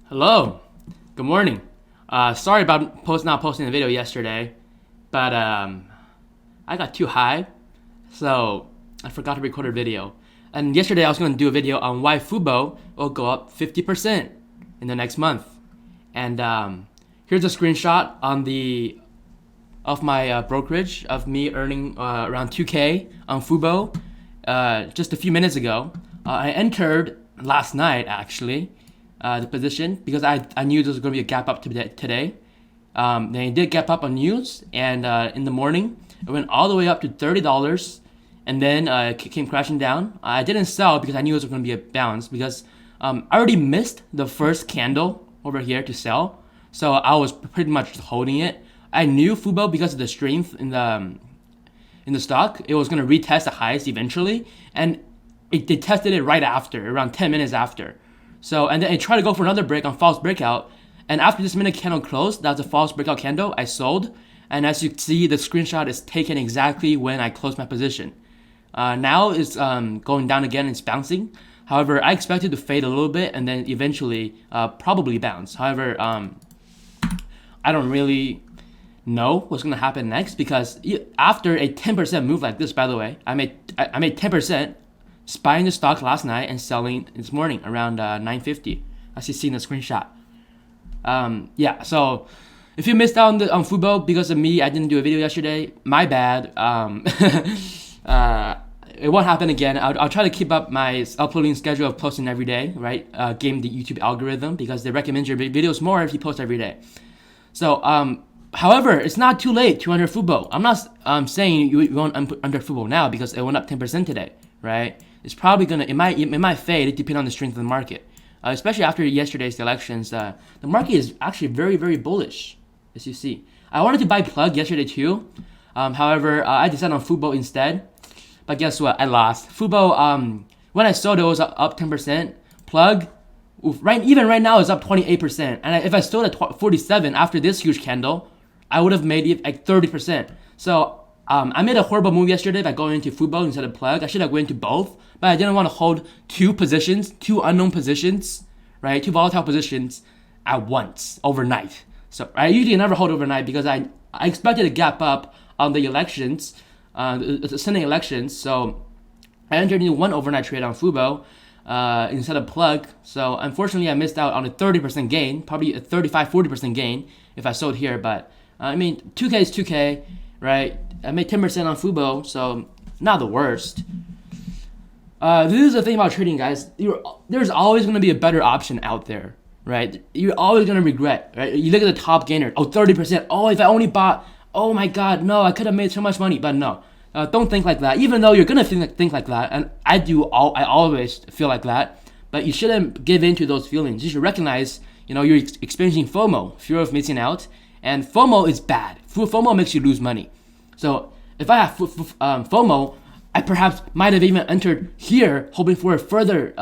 Hello. Good morning. Sorry about not posting the video yesterday, but I got too high, so I forgot to record a video. And yesterday I was going to do a video on why Fubo will go up 50% in the next month. And here's a screenshot of my brokerage of me earning around 2K on Fubo just a few minutes ago. I entered last night actually. The position because I knew there was going to be a gap up today. Then it did gap up on news, and in the morning it went all the way up to $30, and then it came crashing down. I didn't sell because I knew it was going to be a bounce because I already missed the first candle over here to sell, so I was pretty much holding it. I knew Fubo because of the strength in the stock, it was going to retest the highest eventually, and it tested it right after, around 10 minutes after. So, and then I tried to go for another break on false breakout. And after this minute candle closed, that's a false breakout candle, I sold. And as you see, the screenshot is taken exactly when I closed my position. Now it's going down again, it's bouncing. However, I expect it to fade a little bit and then eventually probably bounce. However, I don't really know what's going to happen next because after a 10% move like this, by the way, I made 10%. Buying the stock last night and selling this morning around 9:50, as you see in the screenshot. So if you missed out on Fubo because of me, I didn't do a video yesterday. My bad. It won't happen again. I'll try to keep up my uploading schedule of posting every day, right? Game the YouTube algorithm because they recommend your videos more if you post every day. So, however, it's not too late to enter Fubo. I'm not saying you won't enter Fubo now because it went up 10% today, right? It's probably gonna, it might fade depending on the strength of the market. Especially after yesterday's elections, the market is actually very, very bullish, as you see. I wanted to buy Plug yesterday too. However, I decided on Fubo instead. But guess what? I lost. Fubo, when I sold it was up 10%. Plug, even right now is up 28%. And if I sold at 47 after this huge candle, I would have made it like 30%. So I made a horrible move yesterday by going into Fubo instead of Plug. I should have went into both, but I didn't want to hold two unknown positions, right? Two volatile positions at once, overnight. So I usually never hold overnight because I expected a gap up on the elections, the Senate elections. So I entered into one overnight trade on Fubo instead of Plug. So unfortunately, I missed out on a 30% gain, probably a 35-40% gain if I sold here. But I mean, 2K is 2K, right? I made 10% on Fubo, so not the worst. This is the thing about trading, guys. There's always going to be a better option out there, right? You're always going to regret, right? You look at the top gainer, 30%. Oh, if I only bought, oh my God, no, I could have made so much money. But no, don't think like that. Even though you're going to think like that, and I always feel like that, but you shouldn't give in to those feelings. You should recognize, you're experiencing FOMO, fear of missing out, and FOMO is bad. FOMO makes you lose money. So if I have FOMO, I perhaps might have even entered here hoping for a further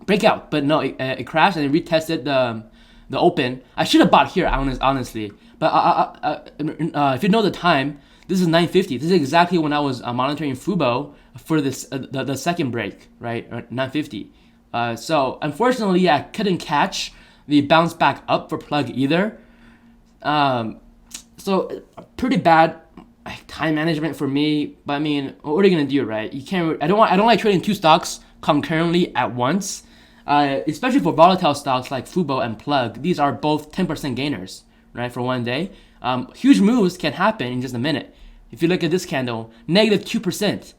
breakout. But no, it crashed and it retested the open. I should have bought here, honestly. But if you know the time, this is 9:50. This is exactly when I was monitoring Fubo for this the second break, right? 9:50. So unfortunately, I couldn't catch the bounce back up for Plug either. So pretty bad time management for me, but I mean, what are you gonna do, right? You can't. I don't like trading two stocks concurrently at once, especially for volatile stocks like Fubo and Plug. These are both 10% gainers, right, for one day. Huge moves can happen in just a minute. If you look at this candle, -2%,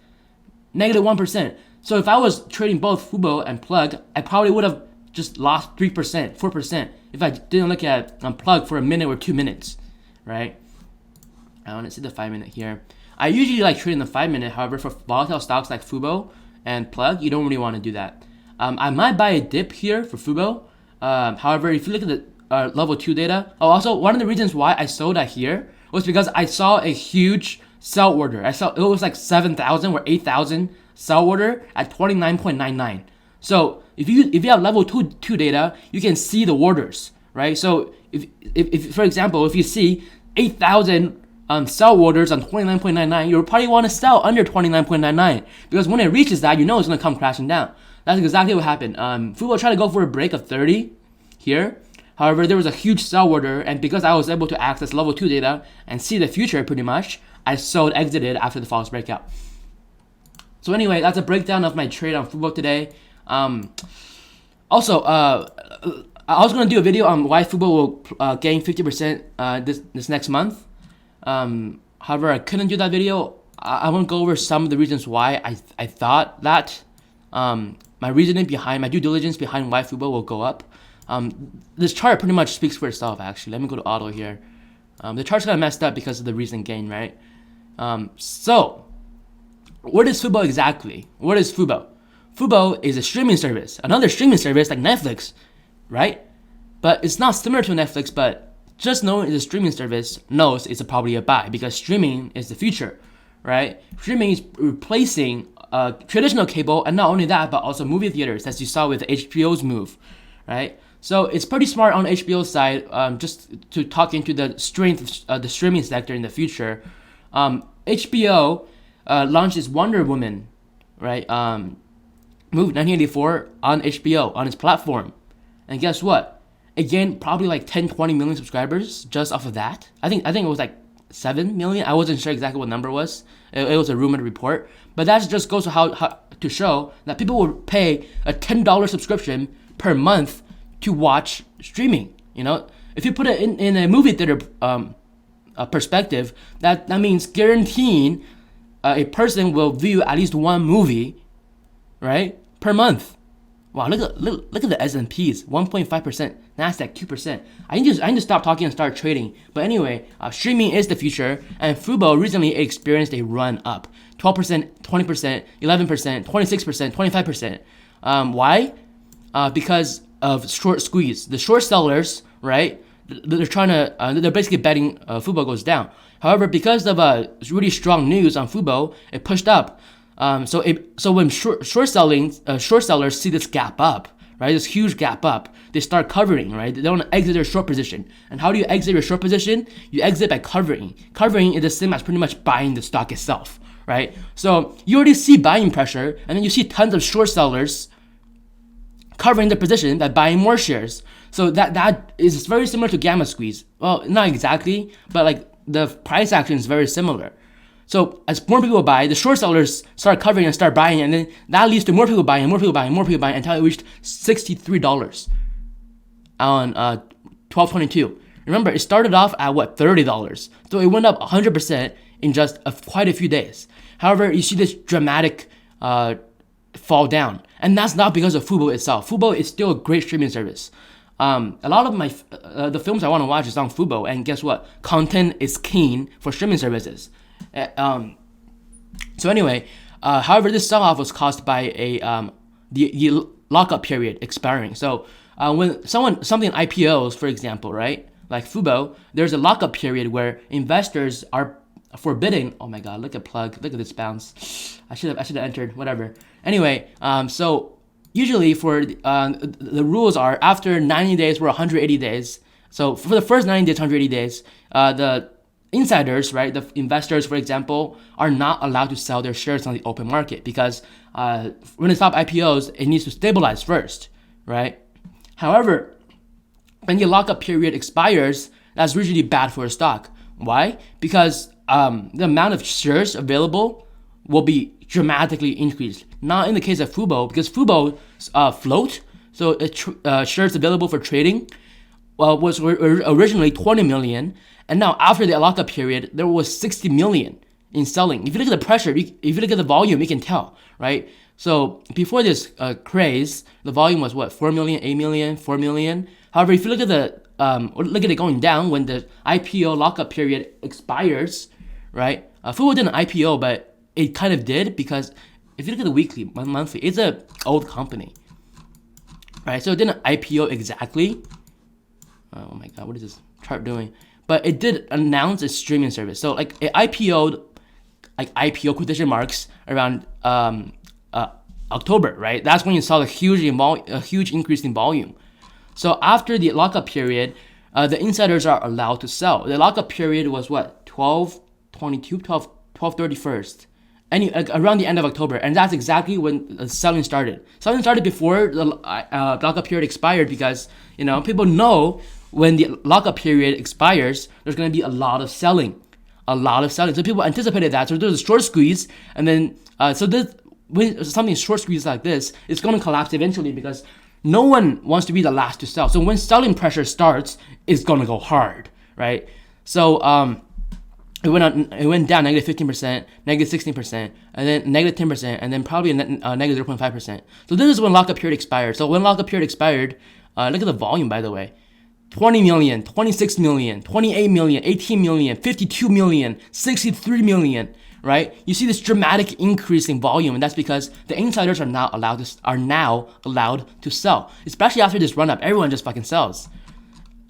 -1%. So if I was trading both Fubo and Plug, I probably would have just lost 3%, 4% if I didn't look at Plug for a minute or 2 minutes, right? I want to see the 5-minute here. I usually like trading the 5-minute. However, for volatile stocks like Fubo and Plug, you don't really want to do that. I might buy a dip here for Fubo. However, if you look at the level 2 data, also one of the reasons why I sold that here was because I saw a huge sell order. It was like 7,000 or 8,000 sell order at 29.99. So if you have level 2 data, you can see the orders, right? So if for example, if you see 8,000 sell orders on 29.99, you'll probably want to sell under 29.99 because when it reaches that, it's going to come crashing down. That's exactly what happened. Fubo tried to go for a break of 30 here. However, there was a huge sell order, and because I was able to access level 2 data and see the future pretty much, I sold, exited after the false breakout. So anyway, that's a breakdown of my trade on Fubo today. Also, I was going to do a video on why Fubo will gain 50% this next month. However, I couldn't do that video. I want to go over some of the reasons why I thought that. My reasoning behind, my due diligence behind why Fubo will go up. This chart pretty much speaks for itself, actually. Let me go to auto here. The chart's kind of messed up because of the recent gain, right? So, what is Fubo exactly? What is Fubo? Fubo is a streaming service, another streaming service like Netflix, right? But it's not similar to Netflix, but just knowing it's a streaming service knows it's probably a buy because streaming is the future, right? Streaming is replacing traditional cable, and not only that, but also movie theaters, as you saw with HBO's move, right? So it's pretty smart on HBO's side, just to talk into the strength of the streaming sector in the future. HBO launched its Wonder Woman, right? Moved 1984 on HBO on its platform, and guess what? It gained probably like 10-20 million subscribers just off of that. I think it was like 7 million. I wasn't sure exactly what number was. It was a rumored report, but that just goes to how to show that people will pay a $10 subscription per month to watch streaming. You know, if you put it in a movie theater perspective, that means guaranteeing a person will view at least one movie, right, per month. Wow, look at the S&Ps, 1.5%, Nasdaq 2%. I need to stop talking and start trading. But anyway, streaming is the future, and Fubo recently experienced a run up, 12%, 20%, 11%, 26%, 25%. Why? Because of short squeeze. The short sellers, right? They're trying to. They're basically betting Fubo goes down. However, because of really strong news on Fubo, it pushed up. So when short sellers see this gap up, right, this huge gap up, they start covering, right? They want to exit their short position. And how do you exit your short position? You exit by covering. Covering is the same as pretty much buying the stock itself, right? So you already see buying pressure, and then you see tons of short sellers covering the position by buying more shares. So that is very similar to gamma squeeze. Well, not exactly, but like the price action is very similar. So as more people buy, the short sellers start covering and start buying, and then that leads to more people buying, more people buying, more people buying, until it reached $63 on 12/22. Remember, it started off at what, $30, so it went up 100% in just quite a few days. However, you see this dramatic fall down, and that's not because of Fubo itself. Fubo is still a great streaming service. A lot of my the films I want to watch is on Fubo, and guess what? Content is king for streaming services. So anyway, however, this sell-off was caused by the lockup period expiring. So when something IPOs, for example, right, like Fubo, there's a lockup period where investors are forbidden. Oh my God, look at this bounce. I should have entered, whatever. Anyway, so usually for the rules are after 90 days or 180 days. So for the first 90 days, 180 days, the insiders, right, the investors, for example, are not allowed to sell their shares on the open market because when it stops IPOs, it needs to stabilize first, right? However, when the lockup period expires, that's usually bad for a stock. Why? Because the amount of shares available will be dramatically increased. Not in the case of Fubo, because Fubo float, so shares available for trading was originally 20 million, and now after the lockup period, there was 60 million in selling. If you look at the pressure, if you look at the volume, you can tell, right? So before this craze, the volume was what, 4 million, 8 million, 4 million. However, if you look at it going down when the IPO lockup period expires, right? Fubo didn't IPO, but it kind of did, because if you look at the weekly, monthly, it's an old company, right? So it didn't IPO exactly. Oh my God, what is this chart doing? But it did announce its streaming service. So like it IPO'd, like IPO quotation marks, around October, right? That's when you saw a huge increase in volume. So after the lockup period, the insiders are allowed to sell. The lockup period was what, 12/31, around the end of October, and that's exactly when selling started. Selling started before the lockup period expired because people know when the lockup period expires, there's going to be a lot of selling. So people anticipated that. So there's a short squeeze, and then when something short squeeze like this, it's going to collapse eventually because no one wants to be the last to sell. So when selling pressure starts, it's going to go hard, right? So it went down -15%, -16%, and then -10%, and then probably -0.5%. So this is when lockup period expired. So when lockup period expired, look at the volume, by the way. 20 million, 26 million, 28 million, 18 million, 52 million, 63 million, right? You see this dramatic increase in volume, and that's because the insiders are now allowed to sell. Especially after this run up, everyone just fucking sells.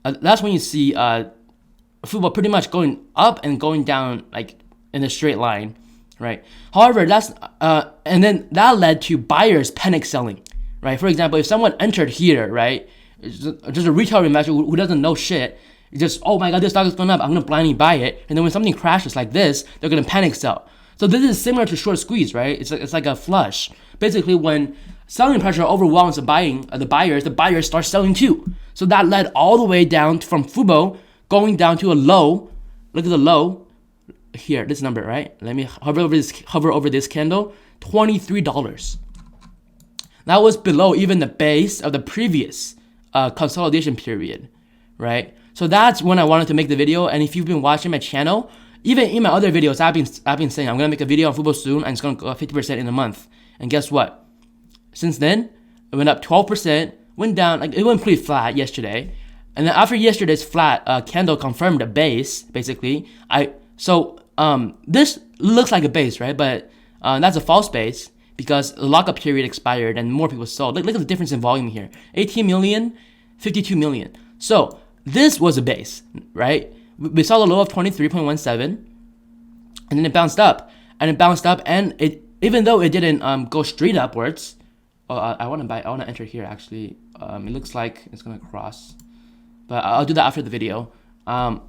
That's when you see Fubo pretty much going up and going down like in a straight line, right? However, and then that led to buyers panic selling, right? For example, if someone entered here, right, just a retail investor who doesn't know shit, just, oh my god, this stock is going up, I'm gonna blindly buy it, and then when something crashes like this, they're gonna panic sell. So this is similar to short squeeze, right? It's like a flush. Basically, when selling pressure overwhelms the buyers start selling too. So that led all the way down from Fubo going down to a low. Look at the low here, this number, right? Let me hover over this candle, $23. That was below even the base of the previous consolidation period, right? So that's when I wanted to make the video. And if you've been watching my channel, even in my other videos, I've been saying I'm gonna make a video on Fubo soon, and it's gonna go up 50% in a month. And guess what? Since then, it went up 12%, went down, like it went pretty flat yesterday. And then after yesterday's flat candle confirmed a base, basically. This looks like a base, right? But that's a false base because the lockup period expired and more people sold. Look at the difference in volume here: 18 million, 52 million. So this was a base, right? We saw the low of 23.17, and then it bounced up, and it, even though it didn't go straight upwards. I want to enter here actually. It looks like it's gonna cross, but I'll do that after the video. That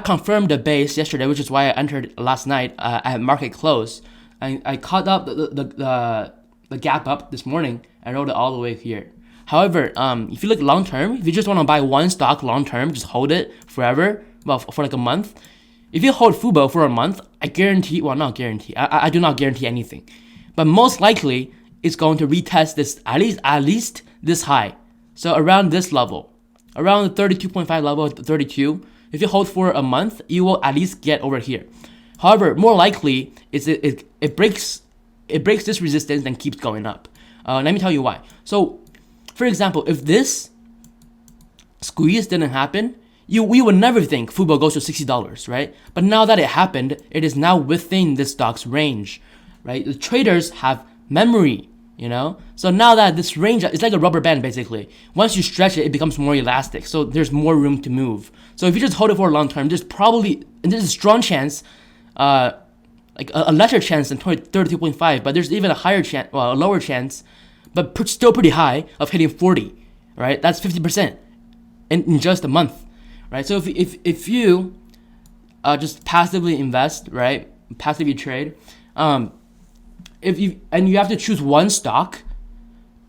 confirmed the base yesterday, which is why I entered last night at market close. I caught up the gap up this morning and rode it all the way here. However, if you look long term, if you just want to buy one stock long term, just hold it forever, well, for like a month. If you hold Fubo for a month, I guarantee, well, not guarantee, I do not guarantee anything, but most likely it's going to retest this at least this high. So around this level, around the 32.5 level, 32. If you hold for a month, you will at least get over here. However, more likely it breaks this resistance and keeps going up. Let me tell you why. So, for example, if this squeeze didn't happen, we would never think Fubo goes to $60, right? But now that it happened, it is now within this stock's range, right? The traders have memory, So now that this range, it's like a rubber band basically. Once you stretch it, it becomes more elastic. So there's more room to move. So if you just hold it for a long term, there's a strong chance, like a lesser chance than 32.5, but there's even a higher chance, well, a lower chance, but still pretty high, of hitting 40, right? That's 50% in just a month, right? So if you just passively invest, right? Passively trade, you have to choose one stock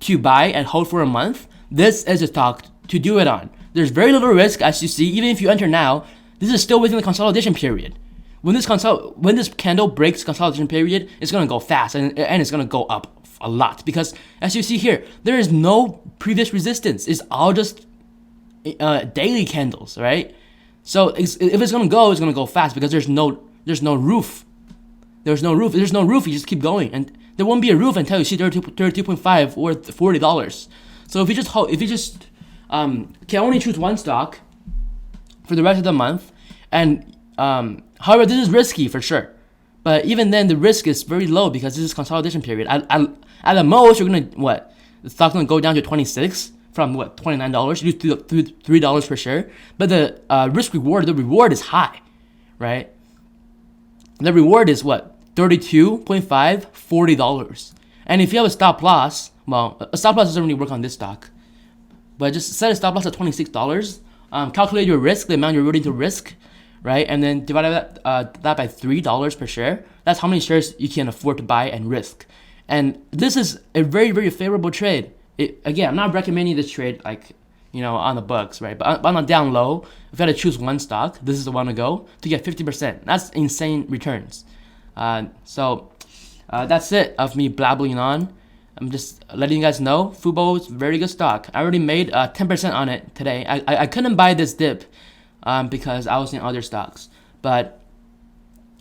to buy and hold for a month, this is a stock to do it on. There's very little risk, as you see. Even if you enter now, this is still within the consolidation period. When this candle breaks consolidation period, it's gonna go fast and it's gonna go up a lot because, as you see here, there is no previous resistance. It's all just daily candles, right? So if it's gonna go fast because there's no roof. There's no roof. You just keep going, and there won't be a roof until you see 32.5 or $40. So if you just can only choose one stock for the rest of the month, and however, this is risky for sure. But even then, the risk is very low because this is consolidation period. At the most, you're gonna the stock's gonna go down to 26 from $29. You lose $3 per share. But the the reward is high, right? The reward is $32.5, $40. And if you have a stop loss, well, a stop loss doesn't really work on this stock, but just set a stop loss at $26. Calculate your risk, the amount you're willing to risk, right? And then divide that by $3 per share. That's how many shares you can afford to buy and risk. And this is a very, very favorable trade. Again, I'm not recommending this trade like, on the books, right? But on the down low, if you had to choose one stock, this is the one to go to get 50%. That's insane returns. So that's it of me blabbling on. I'm just letting you guys know Fubo is a very good stock. I already made 10% on it today. I couldn't buy this dip because I was in other stocks. But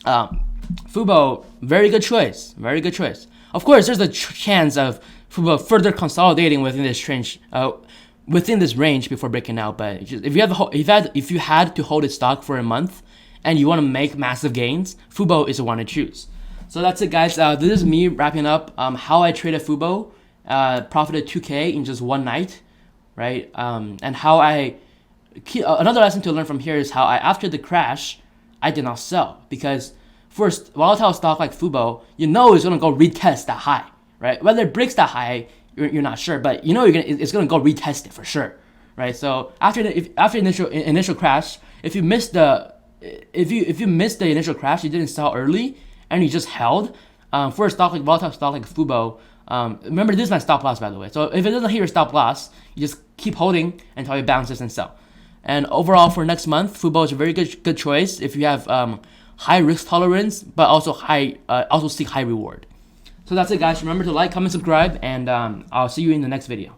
Fubo, very good choice. Very good choice. Of course, there's a chance of Fubo further consolidating within this range, before breaking out. But if you had to hold a stock for a month and you want to make massive gains, Fubo is the one to choose. So that's it, guys. This is me wrapping up how I traded Fubo, profited 2K in just one night, right? And how another lesson to learn from here is how after the crash, I did not sell, because first, volatile stock like Fubo, it's gonna go retest that high, right? Whether it breaks that high, you're not sure, but it's gonna go retest it for sure, right? So after initial crash, if you missed the initial crash, you didn't sell early and you just held for a volatile stock like Fubo. Remember, this is my stop loss, by the way. So if it doesn't hit your stop loss, you just keep holding until it bounces and sell. And overall for next month, Fubo is a very good choice if you have high risk tolerance, but also seek high reward. So that's it, guys. Remember to like, comment, subscribe, and I'll see you in the next video.